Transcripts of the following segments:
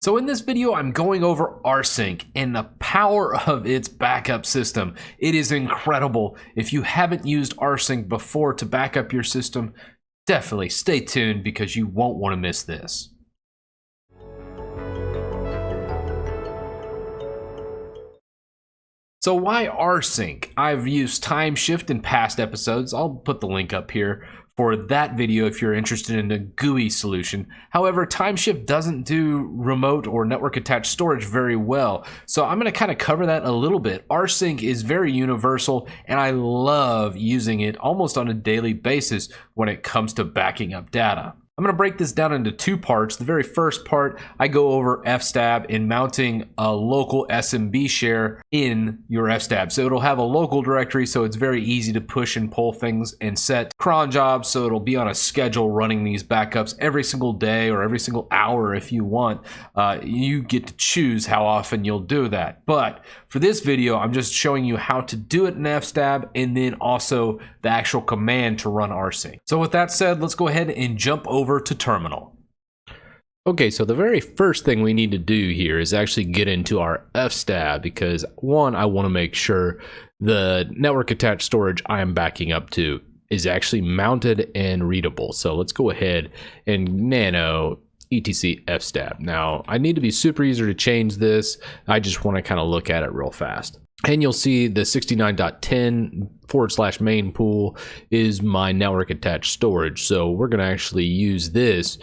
So in this video, I'm going over Rsync and the power of its backup system. It is incredible. If you haven't used Rsync before to back up your system, definitely stay tuned because you won't want to miss this. So why Rsync? I've used Timeshift in past episodes. I'll put the link up here for that video if you're interested in a GUI solution. However, Timeshift doesn't do remote or network attached storage very well. So I'm going to kind of cover that a little bit. Rsync is very universal and I love using it almost on a daily basis when it comes to backing up data. I'm going to break this down into two parts. The very first part, I go over fstab and mounting a local SMB share in your fstab. So it'll have a local directory, so it's very easy to push and pull things and set cron jobs, so it'll be on a schedule running these backups every single day or every single hour if you want. You get to choose how often you'll do that. But for this video, I'm just showing you how to do it in fstab and then also the actual command to run Rsync. So with that said, let's go ahead and jump over to terminal. Okay, so the very first thing we need to do here is actually get into our fstab because one, I want to make sure the network attached storage I am backing up to is actually mounted and readable. So let's go ahead and nano etc fstab. Now I need to be super easy to change this. I just want to kind of look at it real fast. And you'll see the 69.10/main pool is my network attached storage. So we're going to actually use this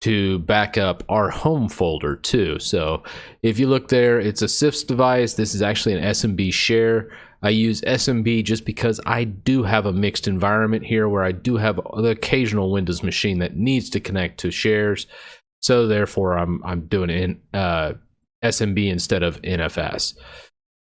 to back up our home folder too. So if you look there, it's a CIFS device. This is actually an SMB share. I use SMB just because I do have a mixed environment here where I do have the occasional Windows machine that needs to connect to shares. So therefore I'm doing it in SMB instead of NFS.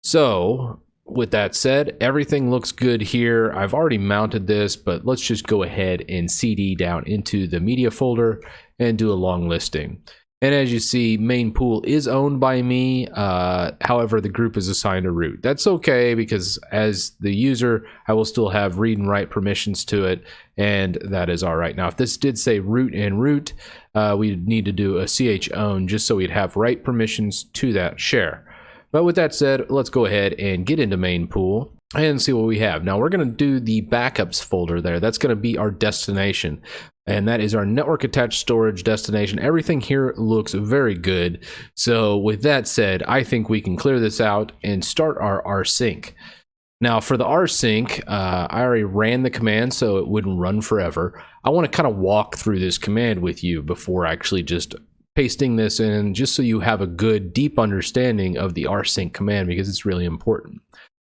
So with that said, everything looks good here. I've already mounted this, but let's just go ahead and CD down into the media folder and do a long listing. And as you see, main pool is owned by me. However, the group is assigned a root. That's okay because as the user, I will still have read and write permissions to it, and that is all right. Now, if this did say root and root, we'd need to do a chown just so we'd have write permissions to that share. But with that said, let's go ahead and get into main pool and see what we have. Now we're going to do the backups folder there. That's going to be our destination. And that is our network attached storage destination. Everything here looks very good. So with that said, I think we can clear this out and start our Rsync. Now for the Rsync, I already ran the command so it wouldn't run forever. I want to kind of walk through this command with you before actually just pasting this in, just so you have a good deep understanding of the Rsync command because it's really important.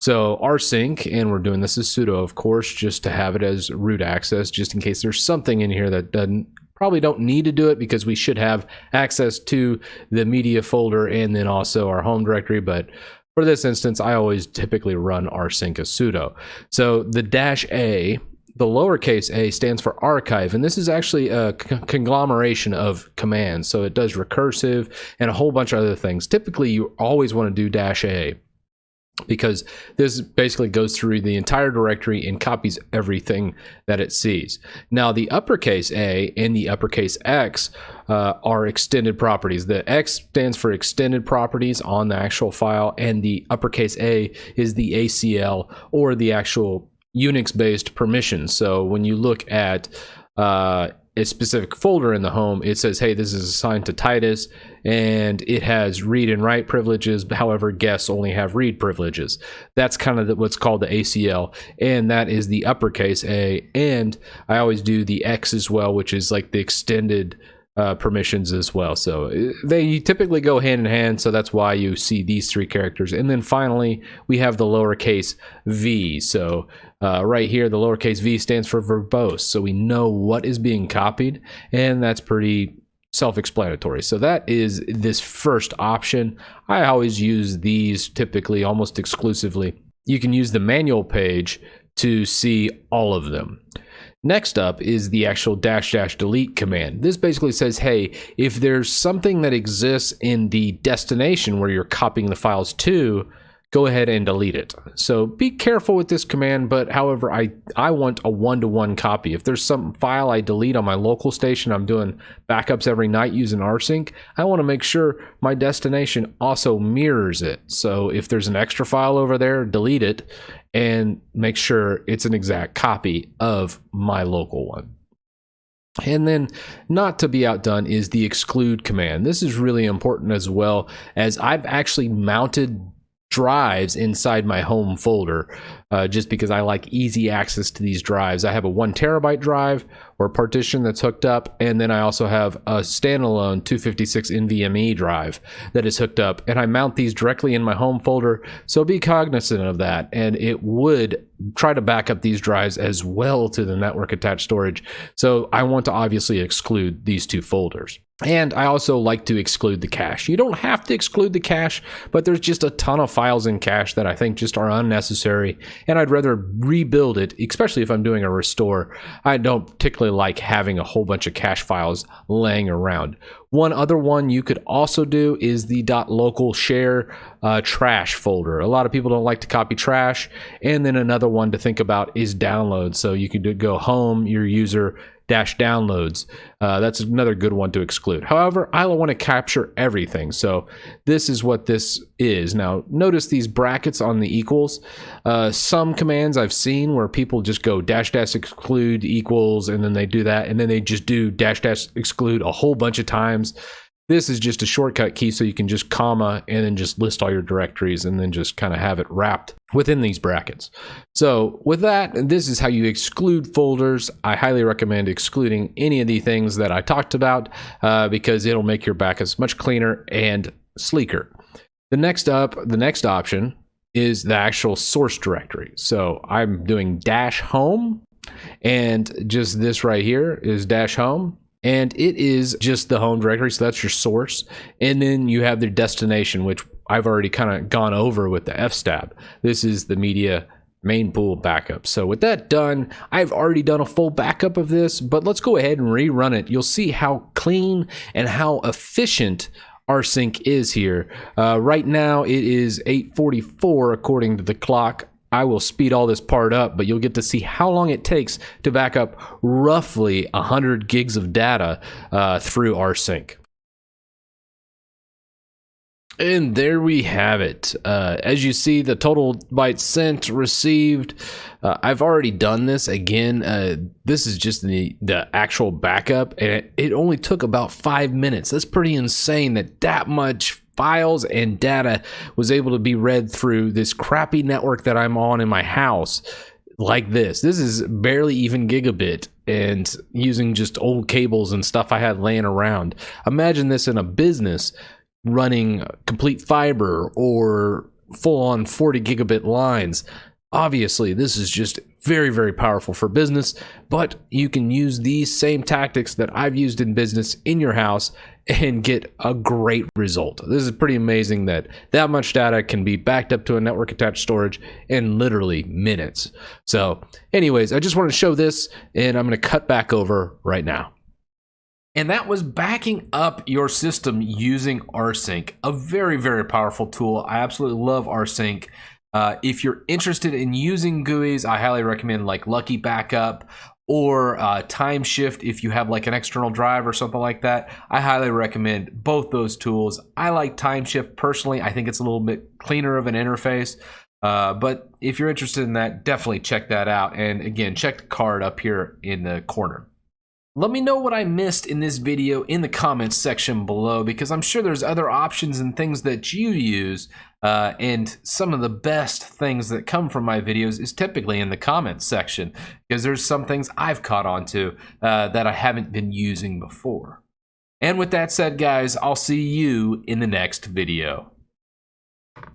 So Rsync, and we're doing this as sudo of course, just to have it as root access, just in case there's something in here that probably don't need to do it because we should have access to the media folder and then also our home directory. But for this instance, I always typically run Rsync as sudo. So the -a, the lowercase a stands for archive, and this is actually a conglomeration of commands. So it does recursive and a whole bunch of other things. Typically, you always want to do -a because this basically goes through the entire directory and copies everything that it sees. Now, the uppercase A and the uppercase X are extended properties. The X stands for extended properties on the actual file, and the uppercase A is the ACL or the actual Unix-based permissions. So when you look at a specific folder in the home, it says, hey, this is assigned to Titus, and it has read and write privileges. However, guests only have read privileges. That's kind of what's called the ACL, and that is the uppercase A. And I always do the X as well, which is like the extended permissions as well. So they typically go hand in hand, so that's why you see these three characters. And then finally we have the lowercase v. So right here the lowercase v stands for verbose, so we know what is being copied, and that's pretty self-explanatory. So that is this first option. I always use these typically almost exclusively. You can use the manual page to see all of them. Next up is the actual --delete command. This basically says, hey, if there's something that exists in the destination where you're copying the files to, go ahead and delete it. So be careful with this command, but however, I want a one-to-one copy. If there's some file I delete on my local station, I'm doing backups every night using Rsync, I want to make sure my destination also mirrors it. So if there's an extra file over there, delete it and make sure it's an exact copy of my local one. And then, not to be outdone, is the exclude command. This is really important as well, as I've actually mounted drives inside my home folder just because I like easy access to these drives. I have a 1 terabyte drive or partition that's hooked up, and then I also have a standalone 256 NVMe drive that is hooked up, and I mount these directly in my home folder, so be cognizant of that. And it would try to back up these drives as well to the network attached storage, so I want to obviously exclude these 2 folders. And I also like to exclude the cache. You don't have to exclude the cache, but there's just a ton of files in cache that I think just are unnecessary, and I'd rather rebuild it, especially if I'm doing a restore. I don't particularly like having a whole bunch of cache files laying around. One other one you could also do is the .local share trash folder. A lot of people don't like to copy trash. And then another one to think about is downloads. So you could go home, your user -downloads. That's another good one to exclude. However, I want to capture everything. So this is what this is. Now, notice these brackets on the equals. Some commands I've seen where people just go --exclude equals, and then they do that, and then they just do --exclude a whole bunch of times. This is just a shortcut key, so you can just comma and then just list all your directories and then just kind of have it wrapped within these brackets. So with that, this is how you exclude folders. I highly recommend excluding any of the things that I talked about because it'll make your backups much cleaner and sleeker. The next option is the actual source directory. So I'm doing -home, and just this right here is -home. And it is just the home directory, so that's your source. And then you have the destination, which I've already kind of gone over with the fstab. This is the media main pool backup. So with that done, I've already done a full backup of this, but let's go ahead and rerun it. You'll see how clean and how efficient Rsync is here. Right now it is 8:44 according to the clock. I will speed all this part up, but you'll get to see how long it takes to back up roughly 100 gigs of data through Rsync. And there we have it. As you see, the total bytes sent, received. I've already done this again. This is just the actual backup, and it only took about 5 minutes. That's pretty insane that much files and data was able to be read through this crappy network that I'm on in my house like this. This is barely even gigabit, and using just old cables and stuff I had laying around. Imagine this in a business running complete fiber or full-on 40 gigabit lines. Obviously, this is just very, very powerful for business, but you can use these same tactics that I've used in business in your house and get a great result. This is pretty amazing that much data can be backed up to a network attached storage in literally minutes. So anyways, I just wanted to show this, and I'm going to cut back over right now. And that was backing up your system using Rsync, a very, very powerful tool. I absolutely love Rsync. If you're interested in using GUIs, I highly recommend like Lucky Backup or Time Shift if you have like an external drive or something like that. I highly recommend both those tools. I like Time Shift personally. I think it's a little bit cleaner of an interface. But if you're interested in that, definitely check that out. And again, check the card up here in the corner. Let me know what I missed in this video in the comments section below, because I'm sure there's other options and things that you use, and some of the best things that come from my videos is typically in the comments section, because there's some things I've caught on to that I haven't been using before. And with that said, guys, I'll see you in the next video.